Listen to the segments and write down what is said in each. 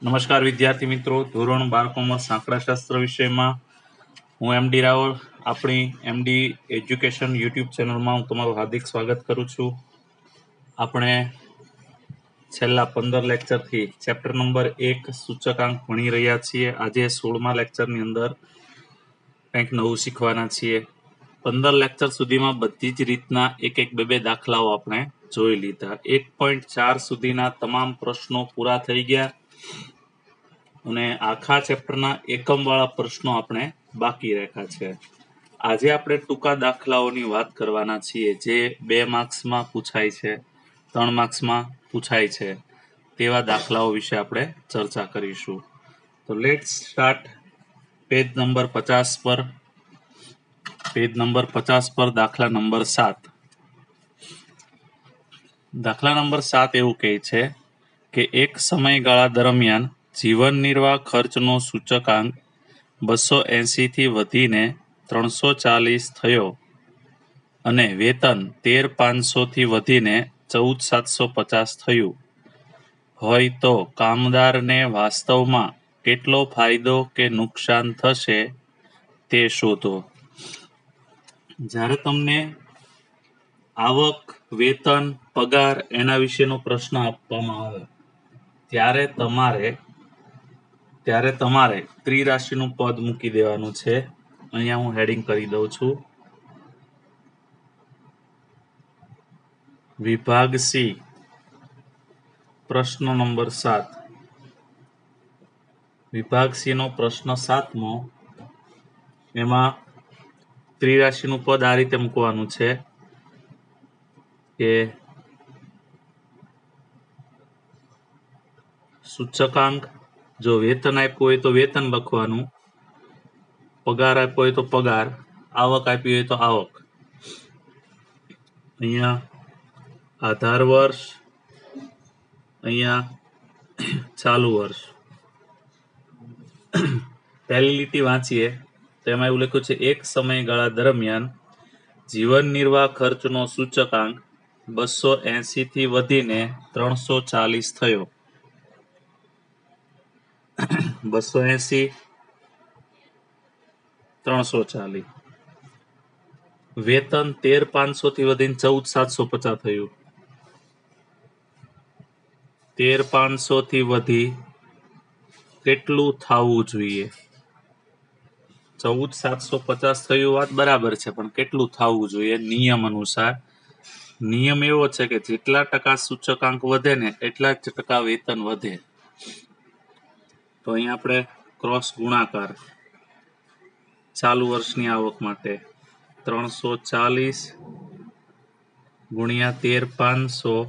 નમસ્કાર વિદ્યાર્થી મિત્રો, ધોરણ 12 કોમર્સ આંકડાશાસ્ત્ર વિષયમાં હું એમડી રાવળ આપણી એમડી એજ્યુકેશન યુટ્યુબ ચેનલમાં હું તમારું હાર્દિક સ્વાગત કરું છું. આપણે છેલ્લા 15 લેક્ચરથી ચેપ્ટર નંબર 1 સૂચકાંક ભણી રહ્યા છીએ. આજે 16મા લેક્ચરની અંદર કંઈક નવું શીખવાના છીએ. 15 લેક્ચર સુધીમાં બધી જ રીતના એક બે દાખલાઓ આપણે જોઈ લીધા. 1.4 સુધીના તમામ પ્રશ્નો પૂરા થઈ ગયા અને આખા ચેપ્ટરના એકમવાળા પ્રશ્નો આપણે બાકી રાખ્યા છે. આજે આપણે ટૂંકા દાખલાઓની વાત કરવાના છીએ, જે 2 માર્ક્સમાં પૂછાય છે, 3 માર્ક્સમાં પૂછાય છે. તેવા દાખલાઓ વિશે આપણે ચર્ચા કરીશું. તો લેટ્સ સ્ટાર્ટ. પેજ નંબર 50 પર દાખલા નંબર 7. દાખલા નંબર 7 એવું કહે છે કે એક સમયગાળા દરમિયાન જીવન નિર્વાહ ખર્ચનો સૂચકાંક 280 થી વધીને 340 થયો અને વેતન 13,500 થી વધીને 14,750 થયું હોય તો કામદારને વાસ્તવમાં કેટલો ફાયદો કે નુકસાન થશે તે શોધો. જ્યારે તમને આવક, વેતન, પગાર એના વિશેનો પ્રશ્ન આપવામાં આવે ત્યારે તમારે ત્રિરાશિનું પદ મૂકી દેવાનું છે. અહીંયા હું હેડિંગ કરી દઉં છું. વિભાગ સી, પ્રશ્ન નંબર 7. વિભાગ સી નો પ્રશ્ન 7મો. એમાં ત્રિરાશિનું પદ આ રીતે મૂકવાનું છે કે સૂચકાંક, જો વેતન આપ્યું હોય તો વેતન લખવાનું, પગાર આપ્યો હોય તો પગાર, આવક આપી હોય તો આવક. અહીંયા આધાર વર્ષ, અહીંયા ચાલુ વર્ષ. પહેલી લીટી વાંચીએ તો એમાં એવું લખ્યું છે, એક સમયગાળા દરમિયાન જીવન નિર્વાહ ખર્ચનો સૂચકાંક 280 થી વધીને 340 થયો. 280, 340. વેતન 13,500 થી વધીને 14,750 થયું. 13,500 થી વધી કેટલું થવું જોઈએ? 14,750 થયું, વાત બરાબર છે, પણ કેટલું થવું જોઈએ? નિયમ અનુસાર નિયમ એવો છે કે જેટલા ટકા સૂચકાંક વધે ને એટલા જ ટકા વેતન વધે. તો અહીંયા આપણે ક્રોસ ગુણાકાર. ચાલુ વર્ષની આવક માટે 340 ગુણ્યા 13,500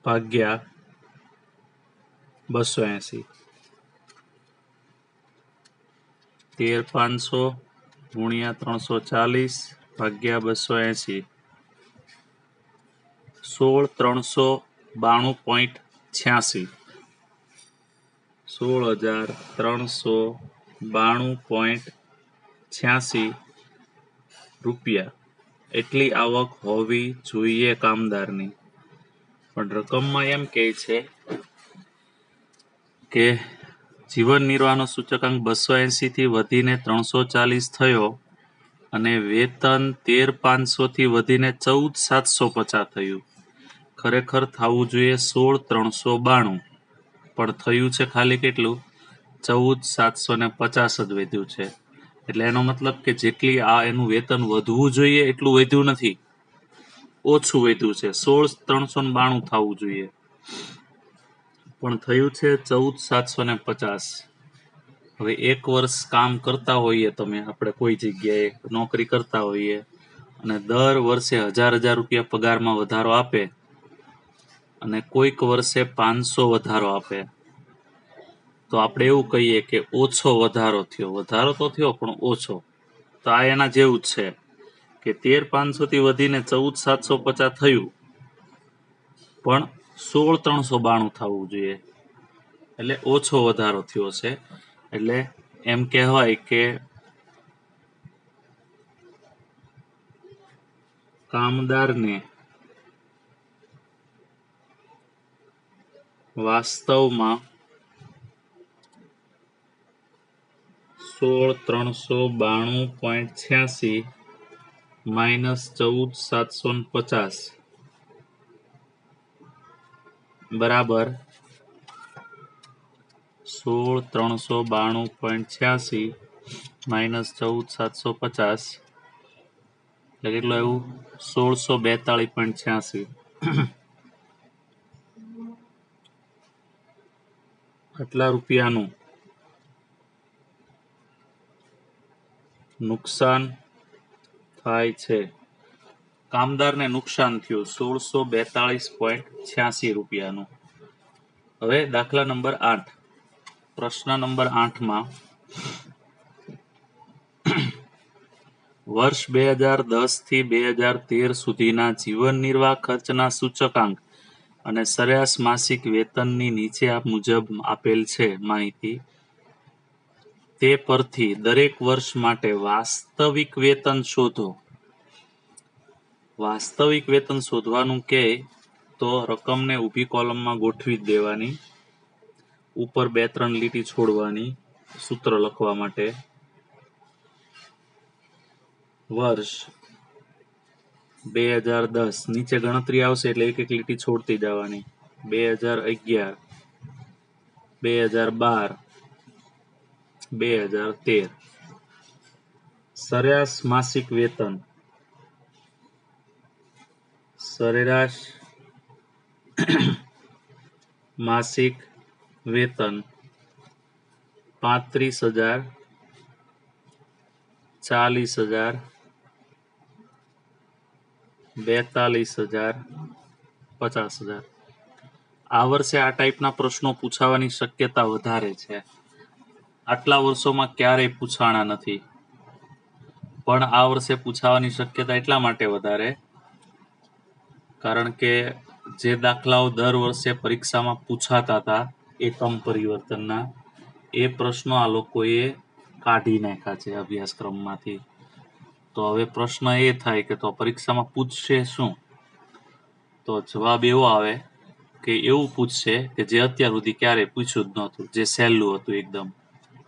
ભાગ્યા 280. 13,500 ગુણ્યા 340 ભાગ્યા 280, 16,392.86. 16,392.86 રૂપિયા એટલી આવક હોવી જોઈએ કામદારની. પણ રકમમાં એમ કહે છે કે જીવન નિર્વાહનો સૂચકાંક 280 થી વધીને 340 થયો અને વેતન 13,500 થી વધીને 14,750 થયું. ખરેખર થવું જોઈએ 16,392, પણ થયું છે ખાલી કેટલું? 14,750 જ વધ્યું છે. એટલે એનો મતલબ કે જેટલી એનું વેતન વધવું જોઈએ એટલું વધ્યું નથી, ઓછું વધ્યું છે. 16,392 થવું જોઈએ, પણ થયું છે 14,750. હવે એક વર્ષ કામ કરતા હોઈએ, આપણે કોઈ જગ્યાએ નોકરી કરતા હોઈએ અને દર વર્ષે 1,000 રૂપિયા પગારમાં વધારો આપે અને કોઈક વર્ષે 500 વધારો આપે, તો આપણે એવું કહીએ કે ઓછો વધારો થયો. વધારો તો થયો પણ ઓછો. તો આ એના જેવું જ છે કે 13,500 થી વધીને 14,750 થયું, પણ 16,392 થવું જોઈએ, એટલે ઓછો વધારો થયો છે. એટલે એમ કહેવાય કે કામદારને વાસ્તવમાં 16,392.86 માઇનસ 14,750 બરાબર 16,392.86 માઇનસ 14,750 એટલે કેટલું આવ્યું? 1642.86. આટલા રૂપિયાનું નુકસાન થાય છે. કામદારને નુકસાન થયું 1642.86 રૂપિયાનું. હવે દાખલા નંબર 8. પ્રશ્ન નંબર 8માં વર્ષ 2010 થી 2013 સુધીના જીવન નિર્વાહ ખર્ચના સૂચકાંક અને સરેરાશ માસિક વેતનની નીચે મુજબ આપેલ છે માહિતી. તે પરથી દરેક વર્ષ માટે વાસ્તવિક વેતન શોધો. વાસ્તવિક વેતન શોધવાનું કે તો રકમને ઊભી કોલમમાં ગોઠવી જ દેવાની, ઉપર 2-3 લીટી છોડવાની સૂત્ર લખવા માટે. વર્ષ 2010 નીચે ગણતરી આવશે એટલે એક એક લીટી છોડતી જવાની. 2011, 2012, 2013. સરેરાશ માસિક વેતન, સરેરાશ માસિક વેતન 35,000, 40,000, 42,000, 50,000. આ વર્ષે આ ટાઈપના પ્રશ્નો પૂછાવાની શક્યતા વધારે છે. આટલા વર્ષોમાં ક્યારેય પૂછાણા નથી, પણ આ વર્ષે પૂછાવાની શક્યતા એટલા માટે વધારે કારણ કે જે દાખલાઓ દર વર્ષે પરીક્ષામાં પૂછાતા હતા એકમ પરિવર્તનના, એ પ્રશ્નો આ લોકોએ કાઢી નાખ્યા છે અભ્યાસક્રમમાંથી. તો હવે પ્રશ્ન એ થાય કે તો પરીક્ષામાં પૂછશે શું? તો જવાબ એવો આવે કે એવું પૂછશે કે જે અત્યાર સુધી ક્યારેય પૂછ્યું જ નહોતું, જે સહેલું હતું એકદમ,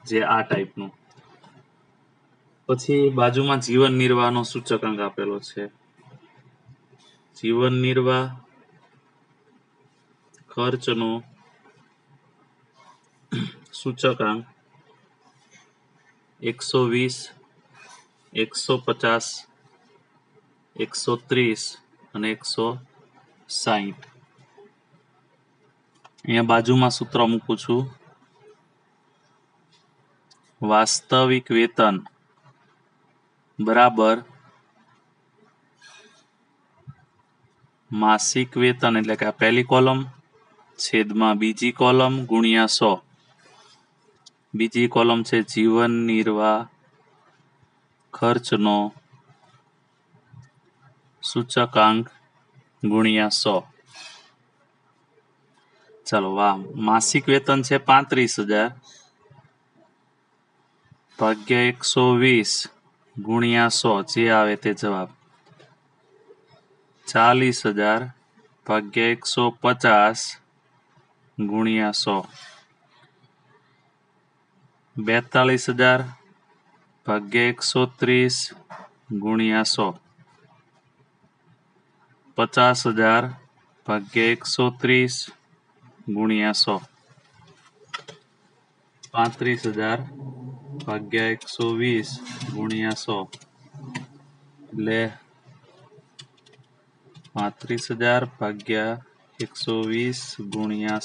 જે આ ટાઈપનું. પછી બાજુમાં જીવન નિર્વાહનો સૂચકાંક આપેલો છે. જીવન નિર્વાહ ખર્ચનો સૂચકાંક 120, 150, 130 અને 160. અહીંયા બાજુમાં સૂત્ર મૂકું છું. વાસ્તવિક વેતન બરાબર માસિક વેતન એટલે કે આ પહેલી કોલમ છેદમાં બીજી કોલમ ગુણ્યા 100. બીજી કોલમ છે જીવન નિર્વાહ ખર્ચનો સૂચકાંક ગુણ્યા 100. ચાલો માસિક વેતન છે 35,000 ભાગ્યા 120 ગુણ્યા 100 જે આવે તે જવાબ. 40,000 ભાગ્યા 150 ગુણ્યા 100. 42,000 ભાગ્યા 130 ગુણ્યા 100. 50,000 ભાગ્યા 130 ગુણ્યા 100. 35,000 ભાગ્યા 120 ગુણ્યા 100 એટલે 35,000 ભાગ્યા 120 ગુણ્યા 100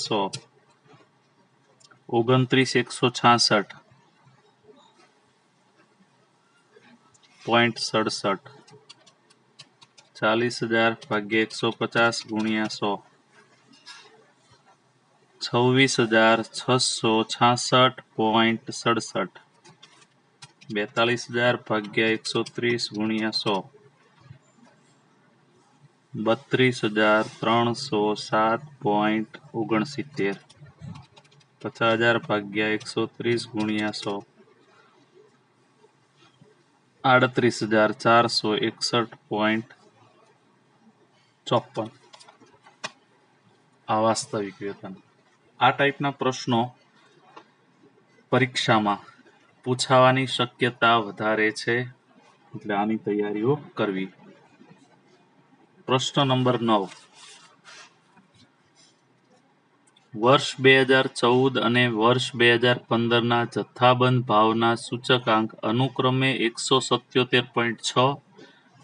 29,166.67. 40,000 ભાગ્યા 150 ગુણ્યા 100 26,666.67. 42,000 ભાગ્યા 130 ગુણ્યા 100 32,307.69. 50,000 ભાગ્યા 130 ગુણ્યા 100 38,461.54. આ વાસ્તવિક વેતન. આ ટાઈપના પ્રશ્નો પરીક્ષામાં પૂછાવાની શક્યતા વધારે છે, એટલે આની તૈયારીઓ કરવી. પ્રશ્ન નંબર 9. વર્ષ 2014 અને વર્ષ 2015ના જથ્થાબંધ ભાવના સૂચકાંક અનુક્રમે 177.6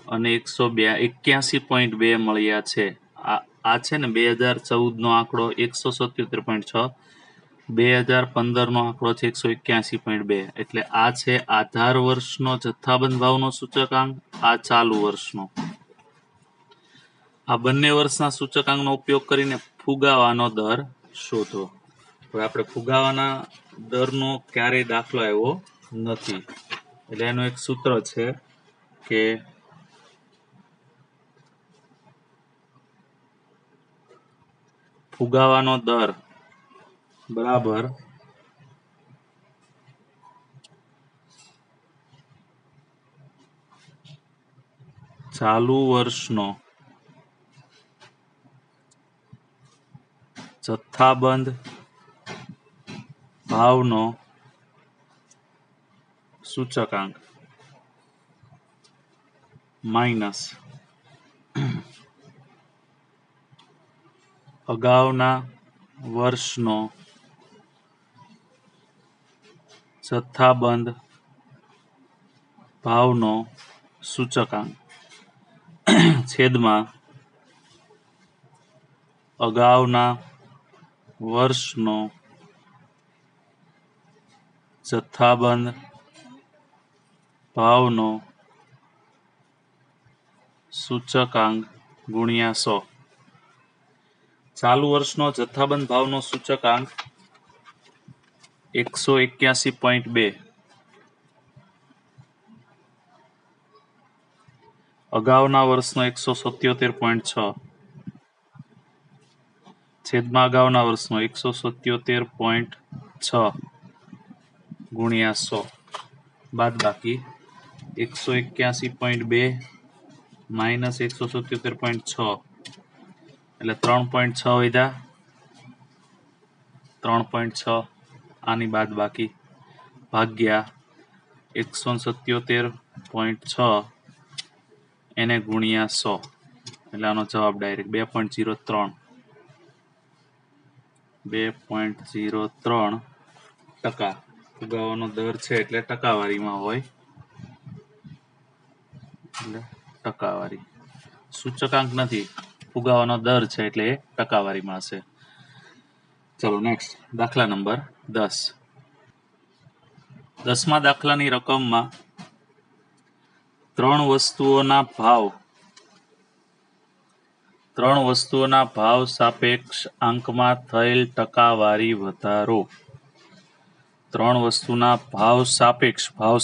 અને 181.2 મળ્યા છે. આ છે ને 2014 નો આંકડો 177.6, 2015 નો આંકડો છે 181.2. એટલે આ છે આધાર વર્ષનો જથ્થાબંધ ભાવનો સૂચકાંક, આ ચાલુ વર્ષનો. આ બંને વર્ષના સૂચકાંકનો ઉપયોગ કરીને ફુગાવાનો દર શોધો. હવે આપણે ફુગાવાના દરનો ક્યારેય દાખલો આવ્યો નથી, એટલે એનું એક સૂત્ર છે કે ફુગાવાનો દર બરાબર ચાલુ વર્ષનો જથ્થાબંધ ભાવનો સૂચકાંક માઇનસ અગાઉના વર્ષનો જથ્થાબંધ ભાવનો સૂચકાંક છેદમાં અગાઉના વર્ષનો જથ્થાબંધ ભાવનો સૂચકાંક ગુણ્યા 100. ચાલુ વર્ષનો જથ્થાબંધ ભાવનો સૂચકાંક 181.2, અગાઉના વર્ષનો 177.6 છેદમાં અગાઉના વર્ષનો 177.6 ગુણ્યા 100 બાદ બાકી 181.2 માઇનસ 177.6 એટલે 3.6 વધ્યા, 3.6 આની બાદ બાકી ભાગ્યા 177.6 એને ગુણ્યા 100 એટલે આનો જવાબ ડાયરેક્ટ 2.03. 2.03% ફુગાવાનો દર છે એટલે ટકાવારીમાં હોય, એટલે ટકાવારી. સૂચકાંક નથી, ફુગાવાનો દર છે એટલે એ ટકાવારીમાં હશે. ચલો નેક્સ્ટ દાખલા નંબર 10. 10મા દાખલાની રકમમાં ત્રણ વસ્તુઓના ભાવ સાપેક્ષ આંકમાં થયેલ ટકાવારી વધારો. ત્રણ વસ્તુના ભાવ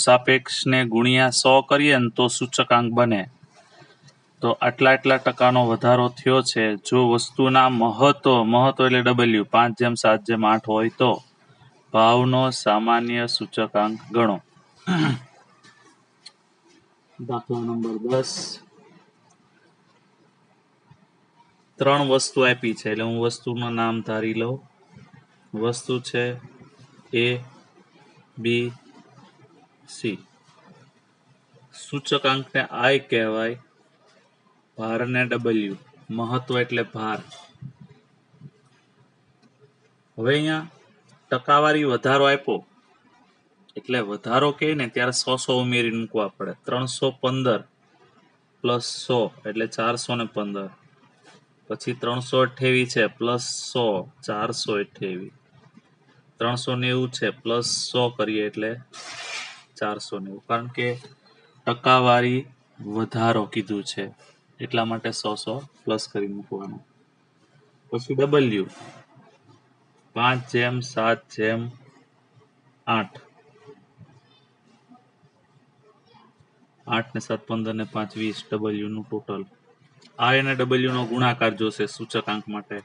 સાપેક્ષને ગુણ્યા 100 કરીએ ને તો સૂચકાંક બને. તો આટલા ટકાનો વધારો થયો છે. જો વસ્તુના મહત્વ એટલે W 5/7/8 હોય તો ભાવનો સામાન્ય સૂચકાંક ગણો. દાખલા નંબર 10. ત્રણ વસ્તુ આપી છે એટલે હું વસ્તુનું નામ ધારી લઉં. વસ્તુ છે A, B, C. સૂચકાંકને I કહેવાય, ભારને W. મહત્વ એટલે ભાર. હવે અહીંયા ટકાવારી વધારો આપ્યો એટલે વધારો કહે ને ત્યારે 100 ઉમેરી મૂકવા પડે. 315 પ્લસ 100 એટલે 415, પછી 328 છે પ્લસ 100 428, 390 છે પ્લસ 100 કરીએ એટલે 490, કારણ કે ટકાવારી વધારો કીધું છે એટલા માટે 100 પ્લસ કરી મૂકવાનું. પછી W 5/7/8, 8 ને 7 15 ને 5 20 W નું ટોટલ. I અને W નો ગુણાકાર જોશે સૂચકાંક માટે.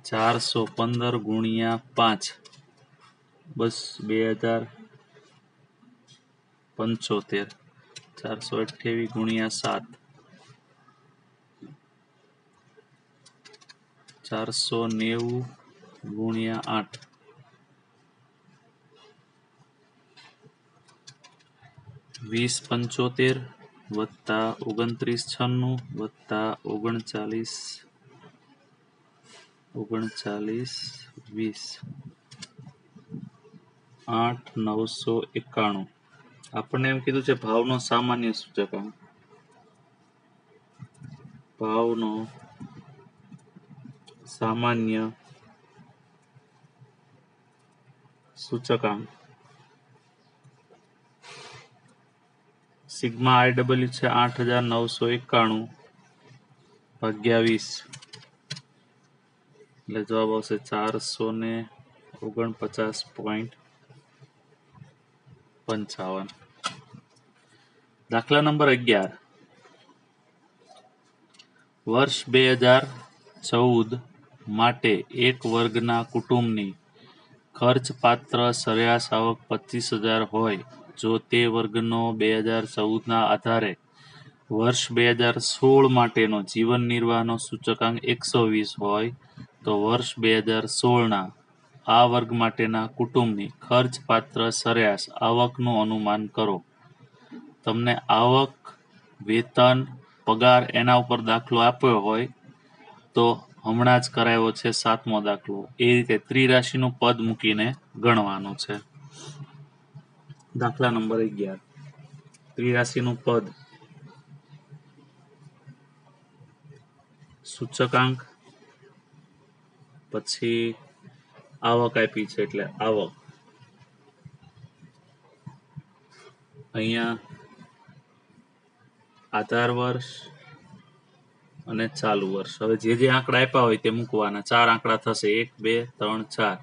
415 ગુણ્યા 5 બસ 2075, 428 ગુણ્યા 7 490 ગુણ્યા 8 2075 વત્તા 2996 વત્તા 3920 8991. આપણને એમ કીધું છે ભાવનો સામાન્ય સૂચકાંક. ભાવનો સામાન્ય સૂચકાંક સિગ્મા IW છે 8991 ભાગ્યા 20 એટલે જવાબ આવશે 449.55. દાખલા નંબર 11. વર્ષ 2014 માટે એક વર્ગના કુટુંબની ખર્ચપાત્ર સરેરાશ આવક 25,000 હોય. જો તે વર્ગનો 2014ના આધારે વર્ષ 2016 માટેનો જીવન નિર્વાહનો સૂચકાંક 120 હોય, તો વર્ષ 2016ના આ વર્ગ માટેના કુટુંબની ખર્ચપાત્ર સરેરાશ આવકનું અનુમાન કરો. તમને આવક, વેતન, પગાર એના ઉપર દાખલો આપ્યો હોય તો હમણાં જ કરાયો છે 7મો દાખલો, એ રીતે ત્રિરાશિનું પદ મૂકીને ગણવાનું છે. દાખલા નંબર 11. ત્રિરાશિનું પદ સૂચકાંક પછી આવક આપી છે એટલે આવક. અહીંયા આધાર વર્ષ અને ચાલુ વર્ષ. હવે જે આંકડા આપ્યા હોય તે મૂકવાના. 4 આંકડા થશે 1 2 3 4.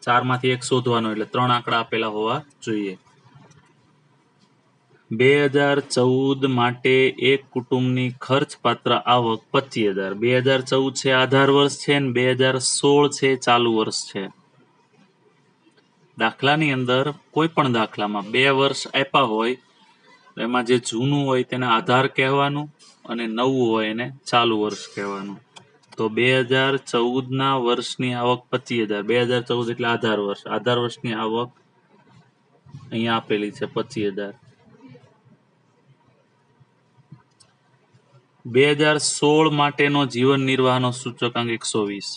4 માંથી 1 શોધવાનો એટલે 3 આંકડા આપેલા હોવા જોઈએ. 2014 માટે એક કુટુંબની ખર્ચપાત્ર આવક 25,000. 2014 છે આધાર વર્ષ છે અને 2016 છે ચાલુ વર્ષ છે. દાખલાની અંદર કોઈ પણ દાખલામાં 2 વર્ષ આપ્યા હોય એમાં જે જૂનું હોય તેને આધાર કહેવાનું અને નવું હોય એને ચાલુ વર્ષ કહેવાનું. તો 2014ના વર્ષની આવક 25,000. 2014 એટલે આધાર વર્ષ. આધાર વર્ષની આવક અહીંયા આપેલી છે 25,000. 2016 માટેનો જીવન નિર્વાહનો સૂચકાંક 120.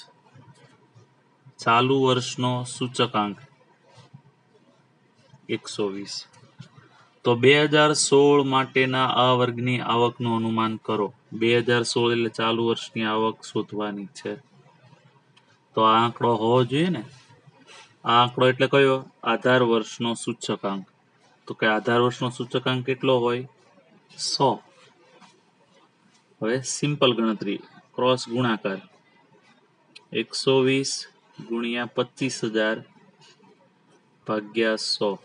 ચાલુ વર્ષનો સૂચકાંક 120. તો 2016 માટેના આ વર્ગની આવકનું અનુમાન કરો. 2016 એટલે ચાલુ વર્ષની આવક શોધવાની છે. તો આ આંકડો હોવો જોઈએ ને. આ આંકડો એટલે કયો? આધાર વર્ષનો સૂચકાંક. તો કે આધાર વર્ષનો સૂચકાંક કેટલો હોય? 100. હવે સિમ્પલ ગણતરી, ક્રોસ ગુણાકાર. 120 ગુણ્યા 25,000 ભાગ્યા 100.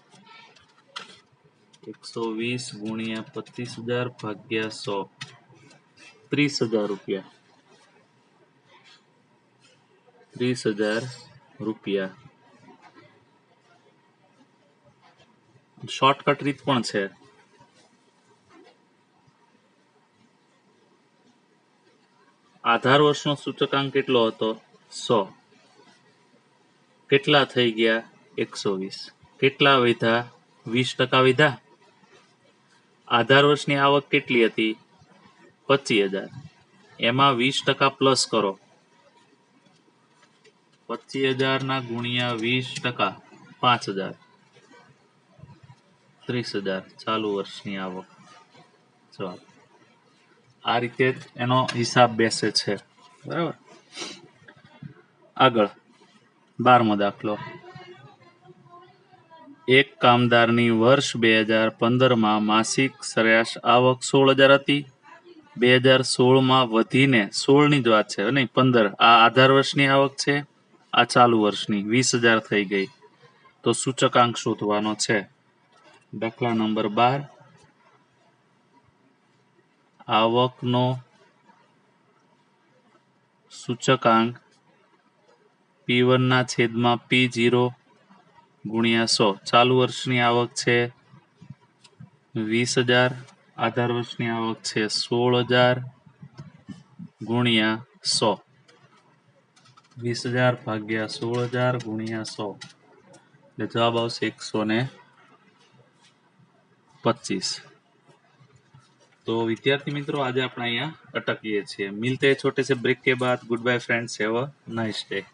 120 ગુણ્યા 25,000 ભાગ્યા 100. 30,000 રૂપિયા. 30,000 રૂપિયા. શોર્ટકટ રીત પણ છે. આધાર વર્ષનો સૂચકાંક કેટલો હતો? 100. કેટલા થઈ ગયા? 120. કેટલા વધ્યા? 20% વધ્યા. આધાર વર્ષની આવક કેટલી હતી? 25,000. એમાં 20% પ્લસ કરો. 25,000 ના ગુણ્યા 20%, 5,000. 30,000 ચાલુ વર્ષની આવક. જવાબ. આ રીતે એનો હિસાબ બેસે છે. બરાબર. આગળ 12મો દાખલો. એક કામદારની વર્ષ 2015માં માસિક સરેરાશ આવક 16,000 હતી. 2016માં વધીને 16ની જ વાત છે નહીં 15. આ આધાર વર્ષની આવક છે, આ ચાલુ વર્ષની 20,000 થઈ ગઈ. તો સૂચકાંક શોધવાનો છે. દાખલા નંબર 12. આવકનો સૂચકાંક P1 ના છેદમાં P0 ગુણ્યા 100. ચાલુ વર્ષની આવક છે 20,000. આધાર વર્ષની આવક છે 16,000 ગુણ્યા 100. 20,000 ભાગ્યા 16,000 ગુણ્યા 100 એટલે જવાબ આવશે 120. 25। तो विद्यार्थी मित्रों आज આપણે અહીંયા અટકીએ છીએ. मिलते हैं छोटे से ब्रेक के बाद. Good bye friends, have a nice day.